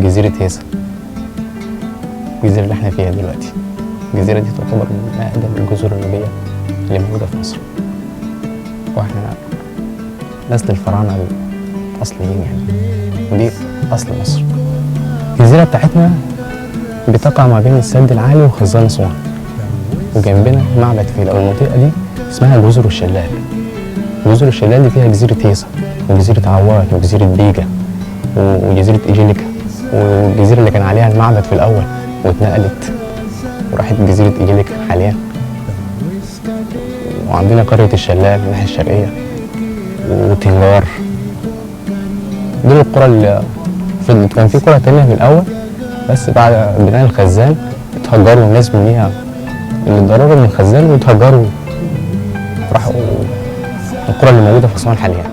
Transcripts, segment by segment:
جزيرة هيسا، الجزيرة اللي احنا فيها دلوقتي. الجزيرة دي تعتبر من أقدم الجزر النوبية اللي موجودة في مصر، واحنا نسل الفراعنة الأصليين يعني، ودي أصل مصر. الجزيرة بتاعتنا بتقع ما بين السد العالي وخزان أسوان، وجنبنا معبد في المنطقة دي اسمها جزر الشلال. جزر الشلال دي فيها جزيرة هيسا وجزيرة عواد وجزيرة بيجا وجزيرة إيجيليكا، والجزيرة اللي كان عليها المعبد في الأول واتنقلت وراحت جزيرة إيجيليكا حاليا. وعندنا قرية الشلال الناحية الشرقية وتنجار. دول القرى اللي فضلت. كان في قرى تانية في الأول بس بعد بناء الخزان اتهجروا الناس منيها اللي اتضرروا من الخزان واتهجروا راحوا القرى اللي موجودة في أسوان حاليا.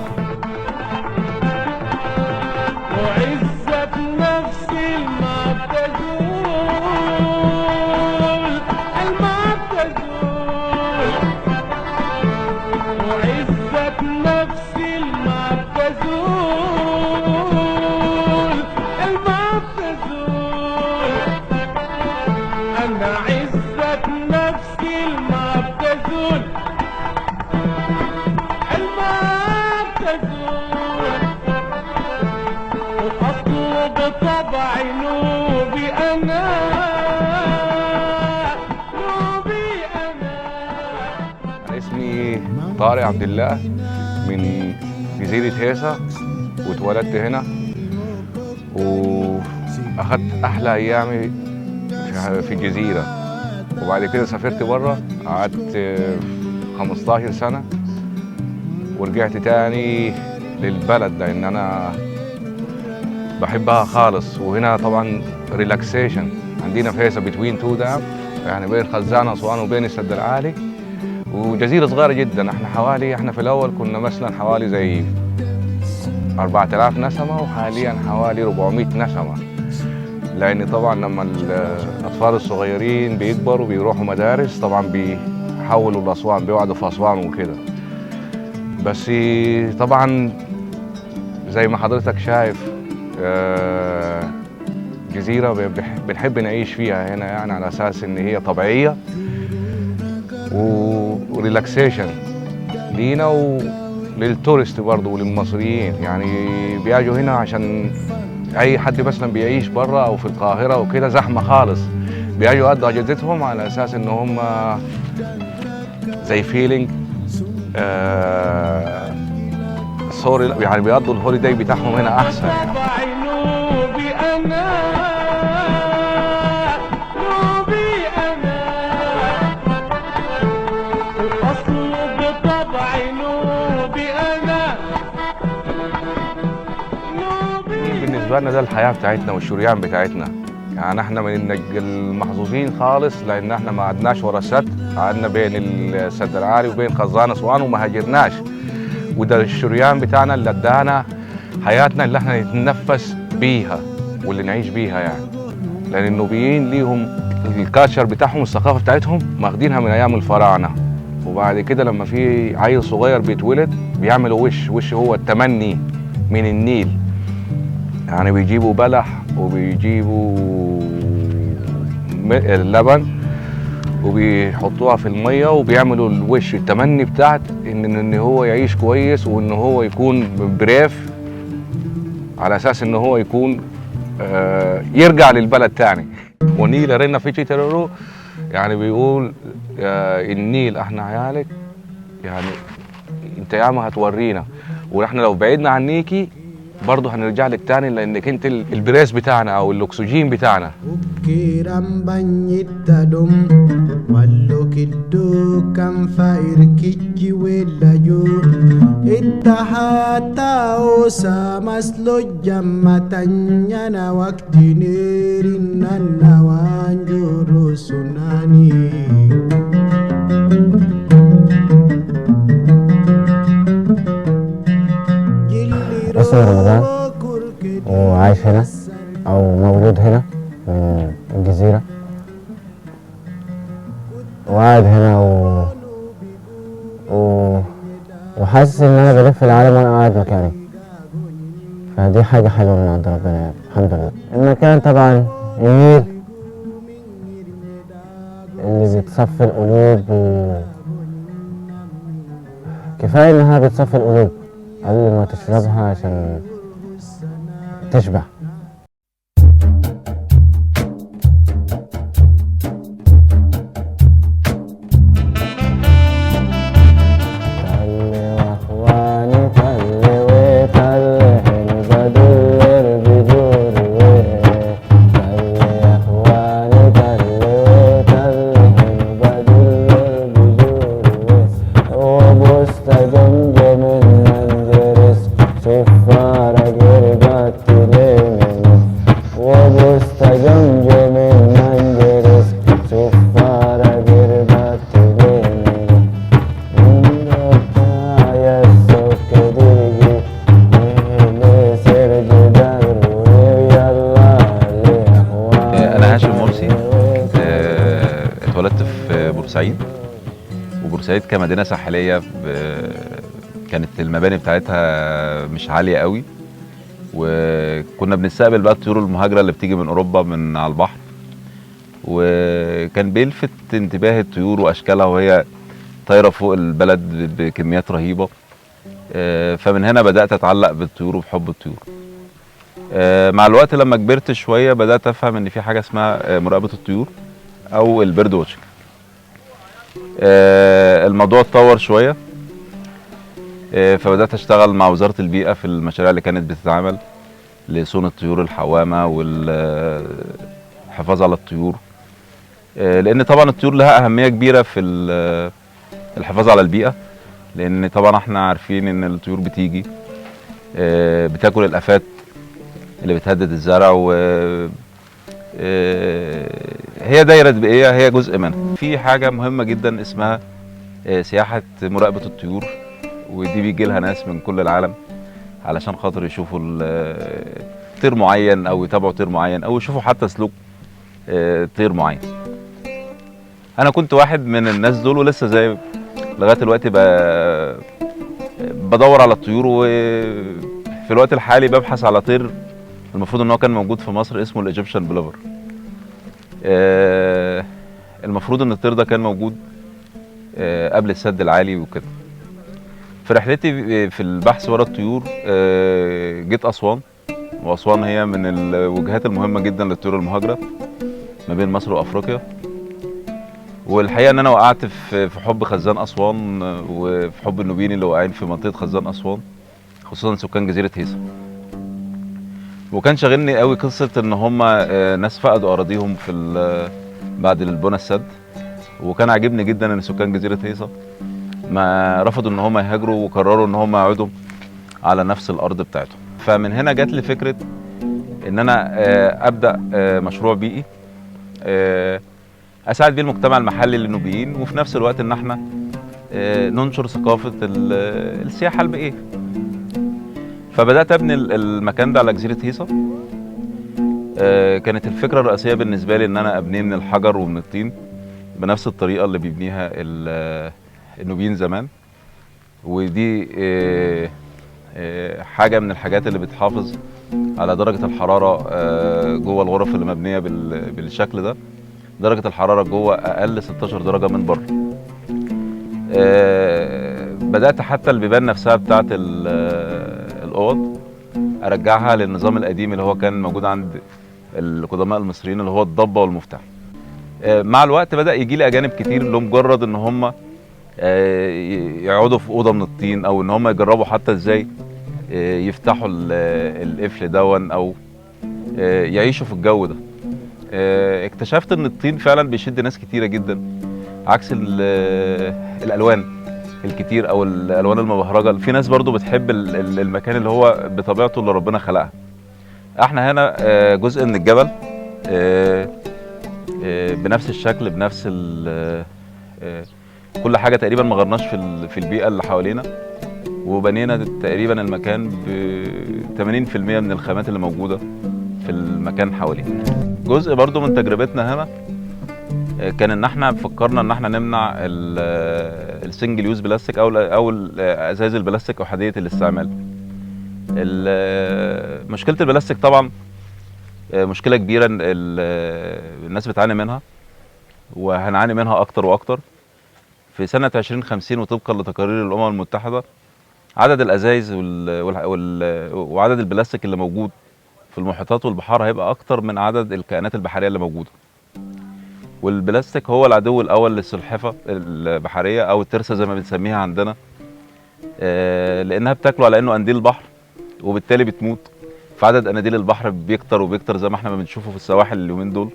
اسمي طارق عبد الله من جزيرة هيسا، واتولدت هنا واخدت احلى ايامي في الجزيرة. وبعد كده سافرت بره، قعدت 15 سنة ورجعت تاني للبلد لان انا بحبها خالص. وهنا طبعا ريلاكسيشن عندنا في هيسا بين تو دام، يعني بين خزان اسوان وبين السد العالي، وجزيرة صغيرة جدا. احنا في الأول كنا مثلا حوالي زي 4000 نسمة، وحاليا حوالي 400 نسمة، لأن طبعا لما الأطفال الصغيرين بيكبروا بيروحوا مدارس طبعا بيحولوا لأسوان، بيقعدوا في أسوان وكده. بس طبعا زي ما حضرتك شايف جزيرة بنحب نعيش فيها هنا، يعني على أساس إن هي طبيعية وريلاكسيشن لينا وللتورست برضه وللمصريين. يعني بيجوا هنا عشان اي حد مثلا بيعيش بره او في القاهره وكده زحمه خالص، بيجوا يقضوا اجازتهم على اساس ان هم زي فيلينج سوري، يعني بيقضوا الهوليداي بتاعهم هنا احسن يعني. بالنسبة لنا ده الحياة بتاعتنا والشريان بتاعتنا، يعني احنا من المحظوظين خالص لان احنا ما قعدناش ورا السد، قعدنا بين السد العالي وبين خزان اسوان وما هاجرناش. وده الشريان بتاعنا اللي ادانا حياتنا اللي احنا نتنفس بيها واللي نعيش بيها يعني. لان النوبيين ليهم الكالتشر بتاعهم، الثقافة بتاعتهم ماخدينها من ايام الفراعنة. وبعد كده لما في عيل صغير بيتولد بيعملوا وش هو التمني من النيل، يعني بيجيبوا بلح وبيجيبوا اللبن وبيحطوها في المية وبيعملوا الوش التمني بتاعت ان هو يعيش كويس وان هو يكون بريف، على اساس ان هو يكون يرجع للبلد تاني. ونيل رنا في ترورو، يعني بيقول النيل احنا عيالك، يعني انت ياما هتورينا، ونحن لو بعدنا عنيكي برضه هنرجع لك تاني لانك انت البريس بتاعنا او الاكسجين بتاعنا. اسمي رمضان وعايش هنا او مولود هنا في الجزيرة، وقاعد هنا وحاسس ان انا بلف العالم وانا قاعد مكاني. فدي حاجة حلوة من عند ربنا يعني. الحمد لله. المكان طبعا النيل اللي بتصفي القلوب، كفاية إنها بتصفي القلوب قبل ما تشربها عشان تشبع. اتولدت في بورسعيد، وبورسعيد كمدينة ساحلية كانت المباني بتاعتها مش عالية قوي، وكنا بنستقبل بقى الطيور المهاجرة اللي بتيجي من أوروبا من على البحر، وكان بيلفت انتباهي الطيور وأشكالها وهي طايرة فوق البلد بكميات رهيبة. فمن هنا بدأت أتعلق بالطيور وبحب الطيور. مع الوقت لما كبرت شوية بدأت أفهم إن في حاجة اسمها مراقبة الطيور أو البيرد واتشنج. الموضوع اتطور شوية، فبدأت أشتغل مع وزارة البيئة في المشاريع اللي كانت بتتعمل لصون الطيور الحوامة والحفاظ على الطيور، لأن طبعا الطيور لها أهمية كبيرة في الحفاظ على البيئة، لأن طبعا احنا عارفين إن الطيور بتيجي بتاكل الآفات اللي بتهدد الزرع، و هي دايرة بيئية هي جزء منها. في حاجة مهمة جدا اسمها سياحة مراقبة الطيور، ودي بيجي لها ناس من كل العالم علشان خاطر يشوفوا طير معين او يتابعوا طير معين او يشوفوا حتى سلوك طير معين. انا كنت واحد من الناس دول، ولسه زي لغايه دلوقتي بدور على الطيور، وفي الوقت الحالي ببحث على طير المفروض ان هو كان موجود في مصر اسمه الايجيبشن بلوفر. المفروض ان الطير ده كان موجود قبل السد العالي وكده. في رحلتي في البحث ورا الطيور جيت أسوان، وأسوان هي من الوجهات المهمة جدا للطيور المهاجرة ما بين مصر وأفريقيا. والحقيقة إن أنا وقعت في حب خزان أسوان وفي حب النوبيين اللي واقعين في منطقة خزان أسوان، خصوصا سكان جزيرة هيثم. وكان شاغلني قوي قصة إن هم ناس فقدوا أراضيهم بعد البنى السد، وكان عاجبني جدا إن سكان جزيرة هيثم ما رفضوا ان هم يهاجروا وقرروا ان هم يقعدوا على نفس الارض بتاعتهم. فمن هنا جات لي فكره ان انا ابدا مشروع بيئي اساعد بيه المجتمع المحلي للنوبيين، وفي نفس الوقت ان احنا ننشر ثقافه السياحه البيئيه. فبدات ابني المكان ده على جزيره هيثم. كانت الفكره الرئيسيه بالنسبه لي ان انا ابنيه من الحجر ومن الطين بنفس الطريقه اللي بيبنيها النوبيين زمان، ودي حاجة من الحاجات اللي بتحافظ على درجة الحرارة جوه الغرف اللي مبنية بالشكل ده. درجة الحرارة جوه أقل 16 درجة من بره. بدأت حتى البيبان نفسها بتاعت الأوض أرجعها للنظام القديم اللي هو كان موجود عند القدماء المصريين، اللي هو الضبة والمفتاح. مع الوقت بدأ يجي لي أجانب كتير لمجرد إن هم يقعدوا في اوضه من الطين، او ان هم يجربوا حتى ازاي يفتحوا القفل دون او يعيشوا في الجو ده. اكتشفت ان الطين فعلا بيشد ناس كتيره جدا، عكس الالوان الكتير او الالوان المبهرجه. في ناس برضو بتحب المكان اللي هو بطبيعته اللي ربنا خلقها. احنا هنا جزء من الجبل بنفس الشكل بنفس كل حاجه تقريبا ما غيرناش في البيئه اللي حوالينا، وبنينا تقريبا المكان ب 80% من الخامات اللي موجوده في المكان حوالينا. جزء برضو من تجربتنا هنا كان ان احنا فكرنا ان احنا نمنع السنجل يوز بلاستيك او ازاز البلاستيك احاديه الاستعمال. مشكله البلاستيك طبعا مشكله كبيره، الناس بتعاني منها وهنعاني منها اكتر واكتر. في سنه 2050 وطبقا لتقارير الامم المتحده عدد الازايز وعدد البلاستيك اللي موجود في المحيطات والبحار هيبقى اكتر من عدد الكائنات البحريه اللي موجوده. والبلاستيك هو العدو الاول للسلحفه البحريه او الترسه زي ما بنسميها عندنا، لانها بتاكله على انه قنديل البحر وبالتالي بتموت. فعدد قناديل البحر بيكتر وبيكتر زي ما احنا بنشوفه في السواحل اليومين دول،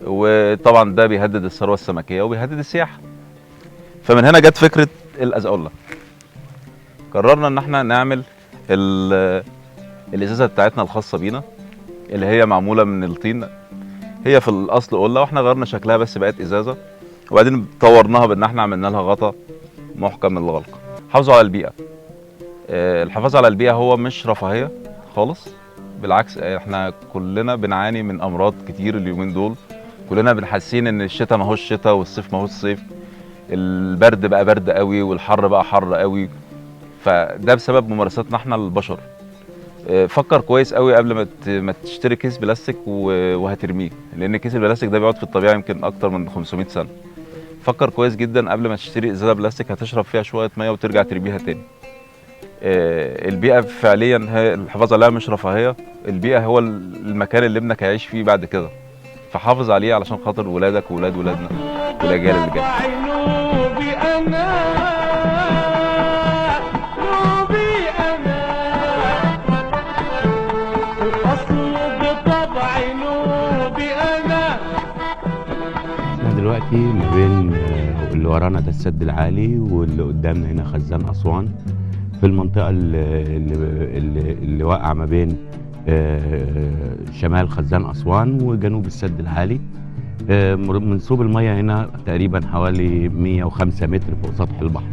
وطبعا ده بيهدد الثروه السمكيه وبيهدد السياحه. فمن هنا جت فكره الازقله. قررنا ان احنا نعمل الازازه بتاعتنا الخاصه بينا اللي هي معموله من الطين. هي في الاصل قله واحنا غيرنا شكلها بس بقت ازازه، وبعدين طورناها بان احنا عملنا لها غطا محكم للغلق. حافظوا على البيئه. الحفاظ على البيئه هو مش رفاهيه خالص، بالعكس احنا كلنا بنعاني من امراض كتير اليومين دول. كلنا بنحسين ان الشتاء ما هوش شتاء والصيف ما هوش صيف، البرد بقى برد قوي والحر بقى حر قوي. فده بسبب ممارساتنا احنا للبشر. فكر كويس قوي قبل ما تشتري كيس بلاستيك وهترميه، لان كيس البلاستيك ده بيقعد في الطبيعه يمكن اكتر من 500 سنه. فكر كويس جدا قبل ما تشتري ازازه بلاستيك هتشرب فيها شويه ميه وترجع ترميها تاني. البيئه فعليا الحفاظ عليها مش رفاهيه، البيئه هو المكان اللي ابنك هيعيش فيه بعد كده، فحافظ عليه علشان خاطر ولادك وولاد ولادنا والاجيال اللي جايه. دلوقتي ما بين اللي ورانا ده السد العالي واللي قدامنا هنا خزان أسوان، في المنطقة اللي واقعة ما بين شمال خزان أسوان وجنوب السد العالي. منسوب المية هنا تقريبا حوالي 105 متر فوق سطح البحر.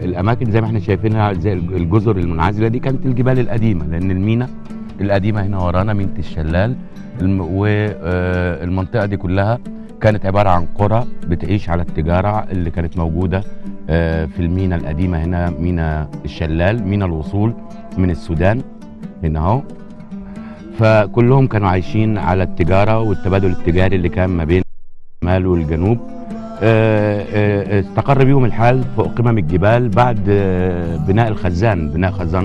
الأماكن زي ما احنا شايفينها زي الجزر المنعزلة دي كانت الجبال القديمة، لأن المينا القديمة هنا ورانا مينة الشلال، والمنطقة دي كلها كانت عبارة عن قرى بتعيش على التجارة اللي كانت موجودة في المينا القديمة. هنا مينا الشلال، مينا الوصول من السودان هنا اهو. فكلهم كانوا عايشين على التجارة والتبادل التجاري اللي كان ما بين الشمال والجنوب. استقر بيهم الحال فوق قمم الجبال بعد بناء خزان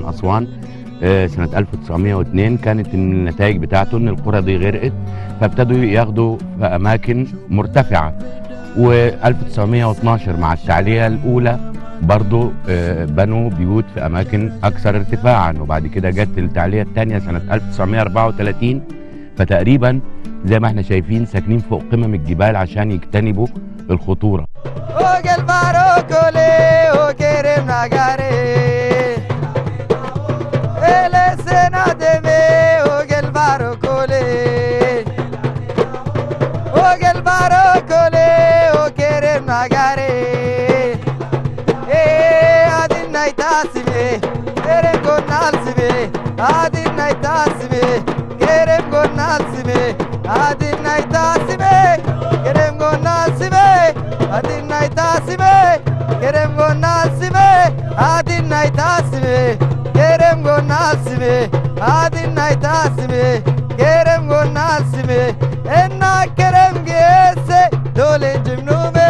أسوان سنة 1902. كانت النتائج بتاعته ان القرى دي غرقت، فابتدوا ياخدوا في اماكن مرتفعة. و1912 مع التعلية الاولى برضو بنوا بيوت في اماكن اكثر ارتفاعا، وبعد كده جت التعلية الثانية سنة 1934. فتقريبا زي ما احنا شايفين ساكنين فوق قمم الجبال عشان يجتنبوا الخطورة. Kerem gonal sime enna kerem gese dole jimnume